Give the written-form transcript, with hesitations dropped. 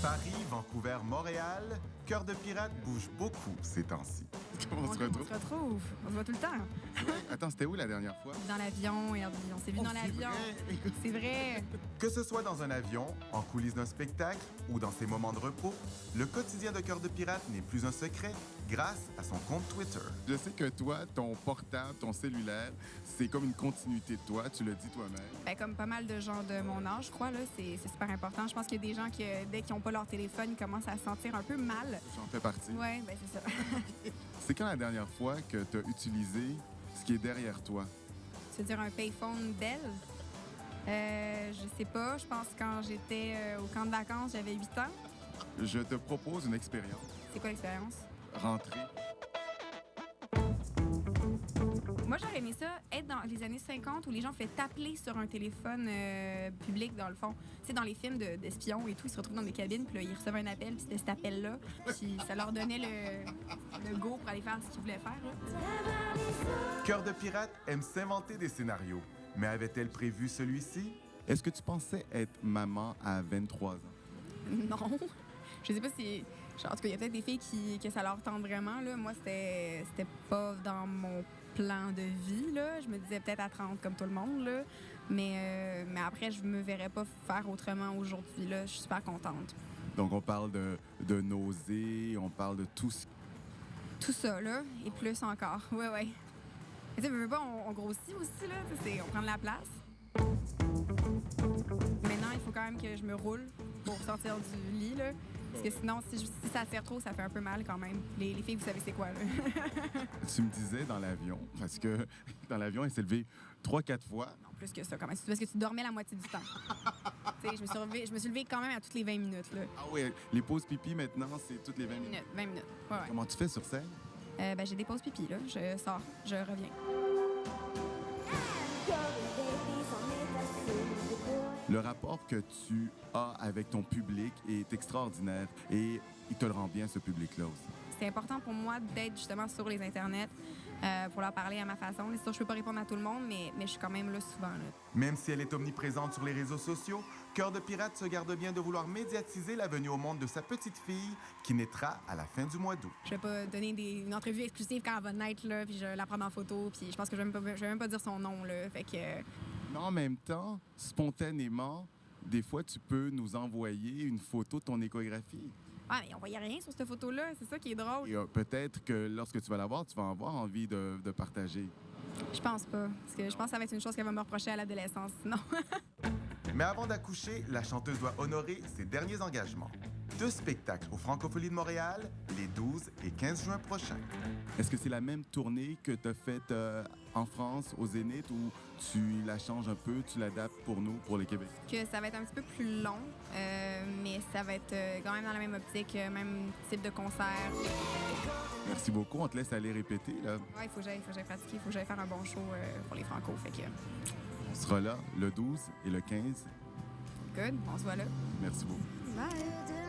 Paris, Vancouver, Montréal, Cœur de pirate bouge beaucoup ces temps-ci. Comment on se retrouve? On se voit tout le temps. Attends, c'était où la dernière fois? Dans l'avion, et on s'est vu dans l'avion. C'est vrai. Que ce soit dans un avion, en coulisses d'un spectacle ou dans ses moments de repos, le quotidien de Cœur de pirate n'est plus un secret grâce à son compte Twitter. Je sais que toi, ton portable, ton cellulaire, c'est comme une continuité de toi, tu le dis toi-même. Ben, comme pas mal de gens de mon âge, je crois, là, c'est super important. Je pense qu'il y a des gens qui, dès qu'ils n'ont pas leur téléphone, ils commencent à se sentir un peu mal. J'en fais partie. Oui, ben c'est ça. C'est quand la dernière fois que tu as utilisé ce qui est derrière toi? Tu veux dire un payphone Dell? Je sais pas. Je pense que quand j'étais au camp de vacances, j'avais 8 ans. Je te propose une expérience. C'est quoi l'expérience? Rentrer. Moi, j'aurais aimé ça être dans les années 50 où les gens faisaient appeler sur un téléphone public, dans le fond. Tu sais, dans les films d'espions et tout, ils se retrouvent dans des cabines, puis là, ils recevaient un appel, puis c'était cet appel-là. Puis ça leur donnait le go pour aller faire ce qu'ils voulaient faire. Là. Cœur de pirate aime s'inventer des scénarios, mais avait-elle prévu celui-ci? Est-ce que tu pensais être maman à 23 ans? Non. Je sais pas si... En tout cas, il y a peut-être des filles que ça leur tente vraiment. Là. Moi, c'était pas dans mon plan de vie. Là. Je me disais peut-être à 30 comme tout le monde. Là. Mais après, je me verrais pas faire autrement aujourd'hui. Là. Je suis super contente. Donc, on parle de nausées, on parle de tout ce... Tout ça, là, et plus encore. Oui, oui. Tu sais, veux pas, on grossit aussi, là. On prend de la place. Maintenant, il faut quand même que je me roule pour sortir du lit, là. Parce que sinon, si ça serre trop, ça fait un peu mal quand même. Les filles, vous savez c'est quoi, là. Tu me disais dans l'avion, parce que dans l'avion, elle s'est levée 3-4 fois. Non, plus que ça, quand même. C'est parce que tu dormais la moitié du temps. Tu sais, je me suis levée quand même à toutes les 20 minutes, là. Ah oui, les pauses pipi, maintenant, c'est toutes les 20 minutes. 20 minutes, ouais. Comment tu fais sur scène? Ben, j'ai des pauses pipi, là. Je sors, je reviens. Le rapport que tu as avec ton public est extraordinaire et il te le rend bien, ce public-là aussi. C'est important pour moi d'être justement sur les internets pour leur parler à ma façon. C'est sûr que je peux pas répondre à tout le monde, mais je suis quand même là souvent. Là. Même si elle est omniprésente sur les réseaux sociaux, Cœur de pirate se garde bien de vouloir médiatiser la venue au monde de sa petite fille qui naîtra à la fin du mois d'août. Je vais pas donner une entrevue exclusive quand elle va naître, là, puis je la prends en photo, puis je pense que je vais même pas dire son nom. Là, fait que... Mais en même temps, spontanément, des fois, tu peux nous envoyer une photo de ton échographie. Ah, mais on voyait rien sur cette photo-là. C'est ça qui est drôle. Et peut-être que lorsque tu vas la voir, tu vas avoir envie de partager. Je pense pas. Parce que je pense que ça va être une chose qu'elle va me reprocher à l'adolescence, sinon. Mais avant d'accoucher, la chanteuse doit honorer ses derniers engagements. 2 spectacles au Francophonie de Montréal, les 12 et 15 juin prochains. Est-ce que c'est la même tournée que tu as faite en France, au Zénith, ou tu la changes un peu, tu l'adaptes pour nous, pour les Québécois? Que ça va être un petit peu plus long, mais ça va être quand même dans la même optique, même type de concert. Merci beaucoup. On te laisse aller répéter, là. Ouais, il faut que j'aille pratiquer, il faut que j'aille faire un bon show pour les Franco. Fait que... On sera là le 12 et le 15. Good, on se voit là. Merci beaucoup. Bye!